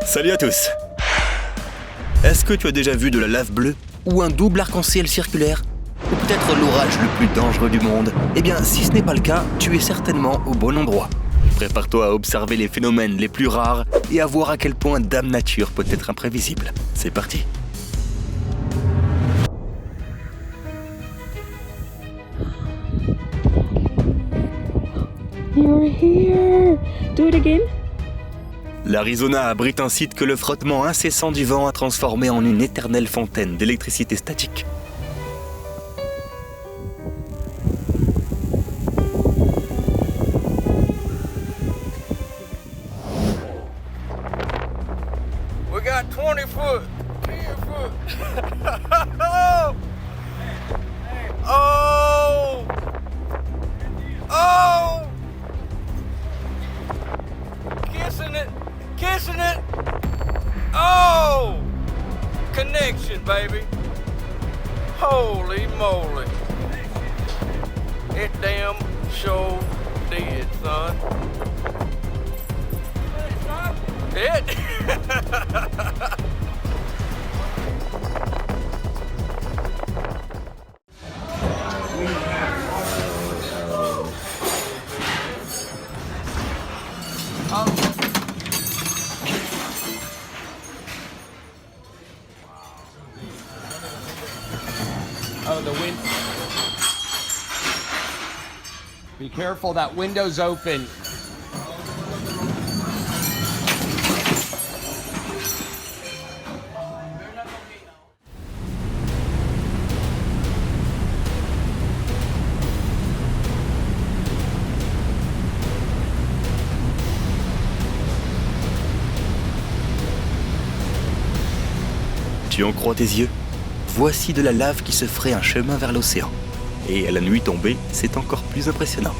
Salut à tous. Est-ce que tu as déjà vu de la lave bleue? Ou un double arc-en-ciel circulaire? Ou peut-être l'orage le plus dangereux du monde? Eh bien, si ce n'est pas le cas, tu es certainement au bon endroit. Prépare-toi à observer les phénomènes les plus rares et à voir à quel point Dame Nature peut être imprévisible. C'est parti. You're here. Do it again. L'Arizona abrite un site que le frottement incessant du vent a transformé en une éternelle fontaine d'électricité statique. We got 20 foot, 10 foot. Oh! Oh! Kissing it. Oh! Connection, baby. Holy moly. It damn sure did, son. It? Oh, the wind. Be careful, that window's open. Tu en crois tes yeux? Voici de la lave qui se ferait un chemin vers l'océan. Et à la nuit tombée, c'est encore plus impressionnant.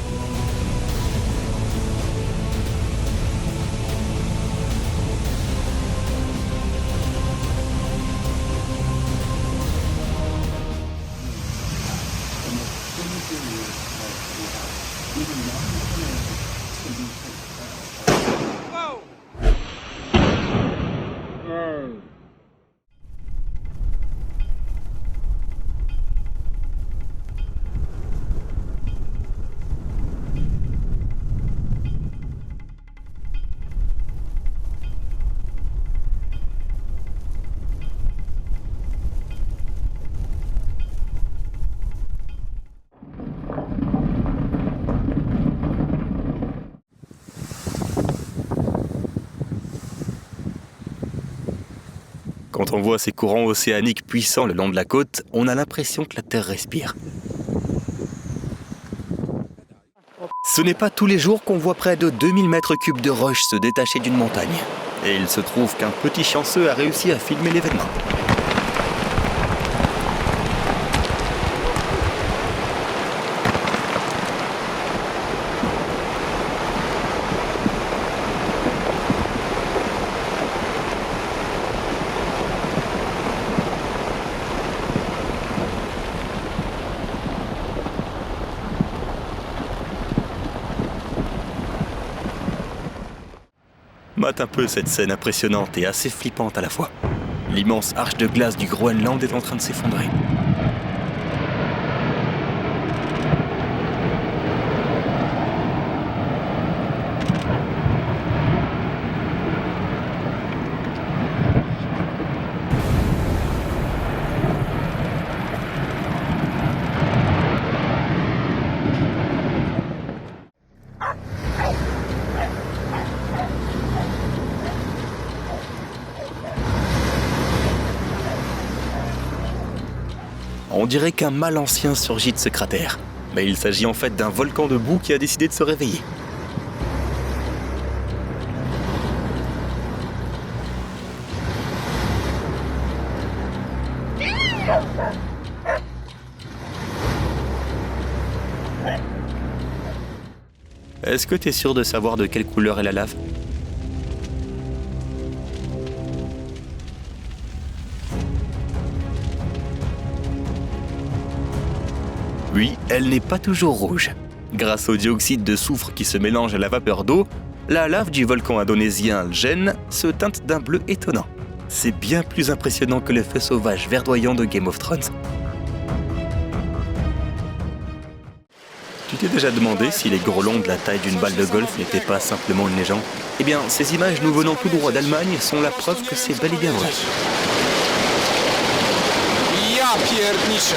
Quand on voit ces courants océaniques puissants le long de la côte, on a l'impression que la Terre respire. Ce n'est pas tous les jours qu'on voit près de 2000 mètres cubes de roches se détacher d'une montagne. Et il se trouve qu'un petit chanceux a réussi à filmer l'événement. Mate un peu cette scène impressionnante et assez flippante à la fois. L'immense arche de glace du Groenland est en train de s'effondrer. On dirait qu'un mal ancien surgit de ce cratère. Mais il s'agit en fait d'un volcan de boue qui a décidé de se réveiller. Est-ce que tu es sûr de savoir de quelle couleur est la lave ? Oui, elle n'est pas toujours rouge. Grâce au dioxyde de soufre qui se mélange à la vapeur d'eau, La lave du volcan indonésien Ljen se teinte d'un bleu étonnant. C'est bien plus impressionnant que le feu sauvage verdoyant de Game of Thrones. Tu t'es déjà demandé si les grelons de la taille d'une balle de golf n'étaient pas simplement une légende? Eh bien, ces images nous venant tout droit d'Allemagne sont la preuve que c'est bel et bien vrai. Ja pierniczę.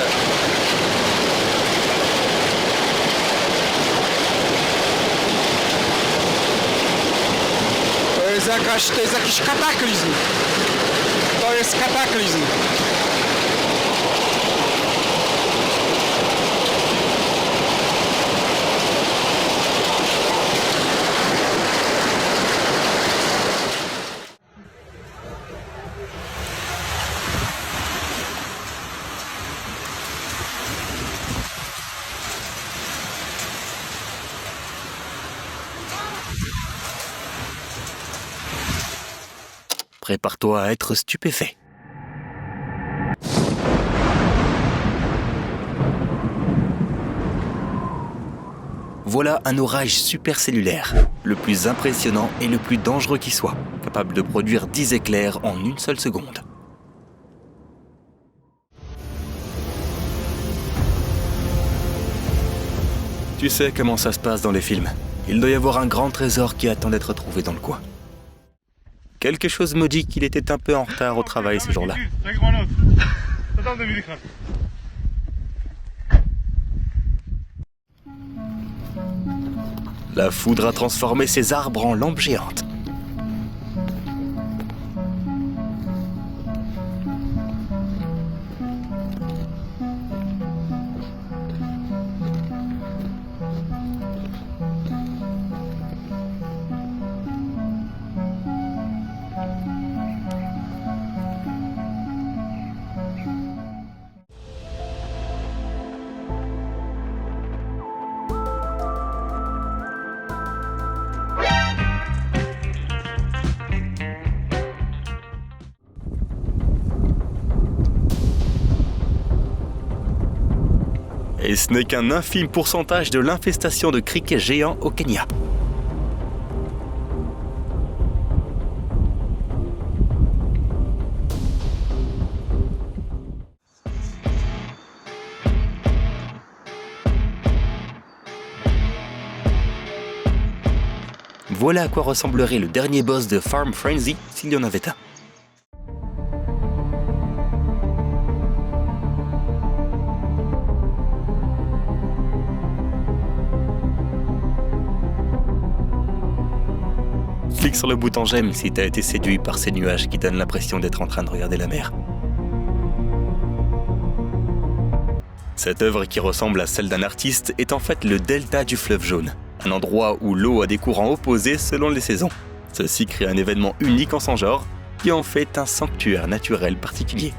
To jest jakiś kataklizm. To jest kataklizm. Prépare-toi à être stupéfait. Voilà un orage supercellulaire, le plus impressionnant et le plus dangereux qui soit, capable de produire 10 éclairs en une seule seconde. Tu sais comment ça se passe dans les films. Il doit y avoir un grand trésor qui attend d'être trouvé dans le coin. Quelque chose me dit qu'il était un peu en retard au travail ce jour-là. La foudre a transformé ces arbres en lampes géantes. Et ce n'est qu'un infime pourcentage de l'infestation de criquets géants au Kenya. Voilà à quoi ressemblerait le dernier boss de Farm Frenzy s'il y en avait un. Clique sur le bouton j'aime si t'as été séduit par ces nuages qui donnent l'impression d'être en train de regarder la mer. Cette œuvre qui ressemble à celle d'un artiste est en fait le delta du fleuve jaune, un endroit où l'eau a des courants opposés selon les saisons. Ceci crée un événement unique en son genre qui en fait un sanctuaire naturel particulier.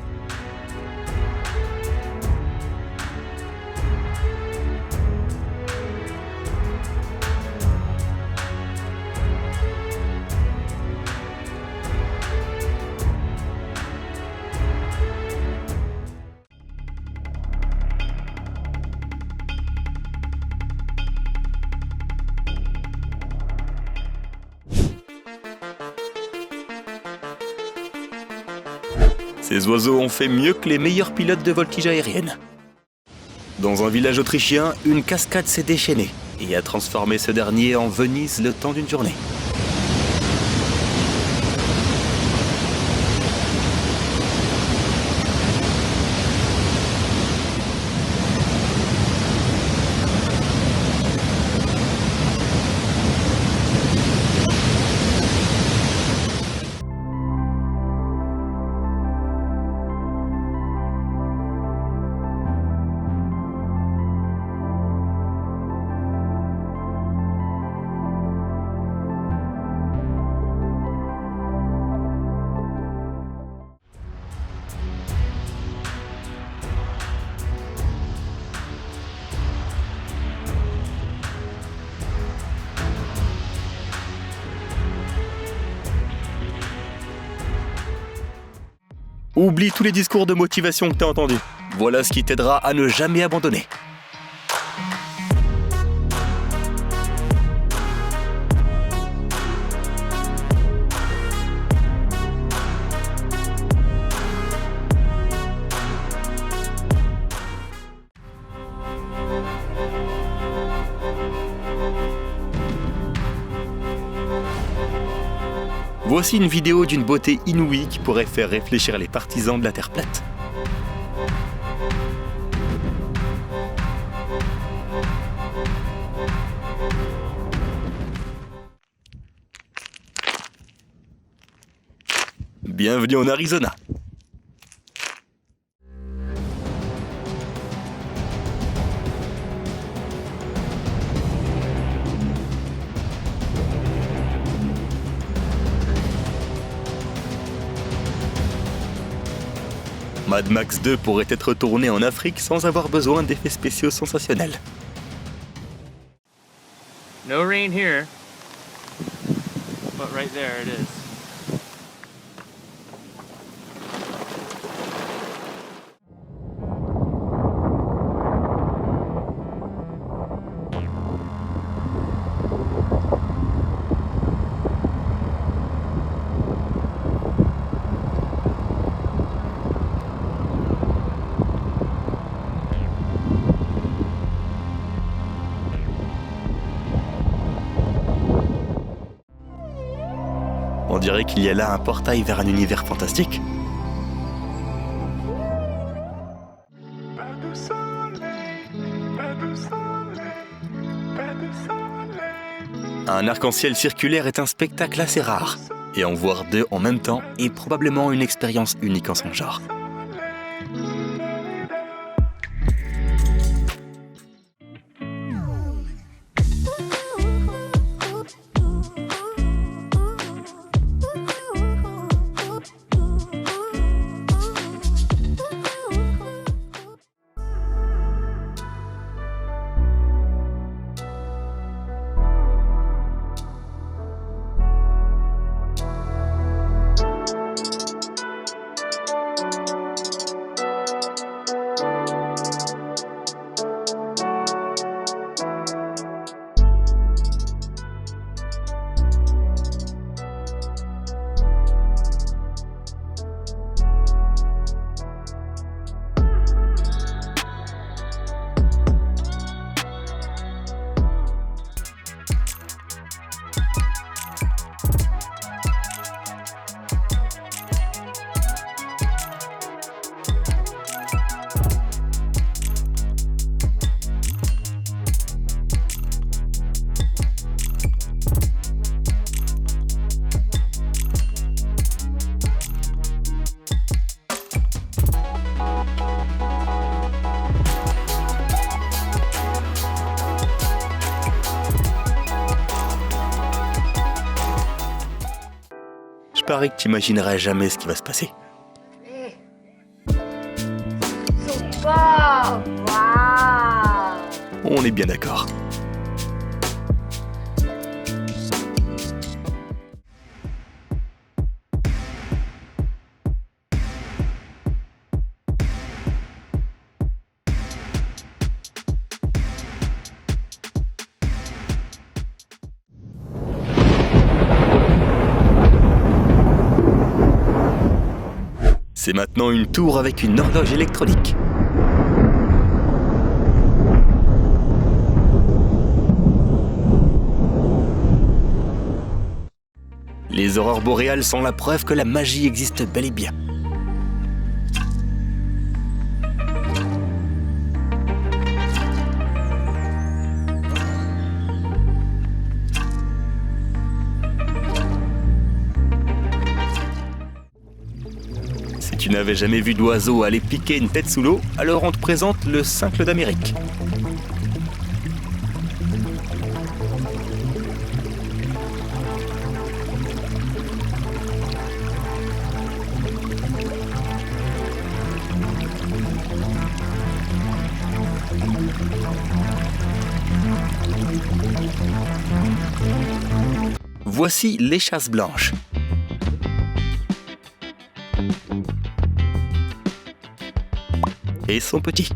Ces oiseaux ont fait mieux que les meilleurs pilotes de voltige aérienne. Dans un village autrichien, une cascade s'est déchaînée et a transformé ce dernier en Venise le temps d'une journée. Oublie tous les discours de motivation que t'as entendus. Voilà ce qui t'aidera à ne jamais abandonner. Voici une vidéo d'une beauté inouïe qui pourrait faire réfléchir les partisans de la Terre plate. Bienvenue en Arizona. Mad Max 2 pourrait être tourné en Afrique sans avoir besoin d'effets spéciaux sensationnels. No rain here, but right there it is. On dirait qu'il y a là un portail vers un univers fantastique. Un arc-en-ciel circulaire est un spectacle assez rare, et en voir deux en même temps est probablement une expérience unique en son genre. Je parie que tu n'imaginerais jamais ce qui va se passer. Super! Wow! On est bien d'accord. C'est maintenant une tour avec une horloge électronique. Les aurores boréales sont la preuve que la magie existe bel et bien. Si tu n'avais jamais vu d'oiseau aller piquer une tête sous l'eau, alors on te présente le cincle d'Amérique. Voici l'échasse blanche. Et son petit.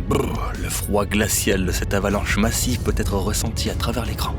Brrr, le froid glacial de cette avalanche massive peut être ressenti à travers l'écran.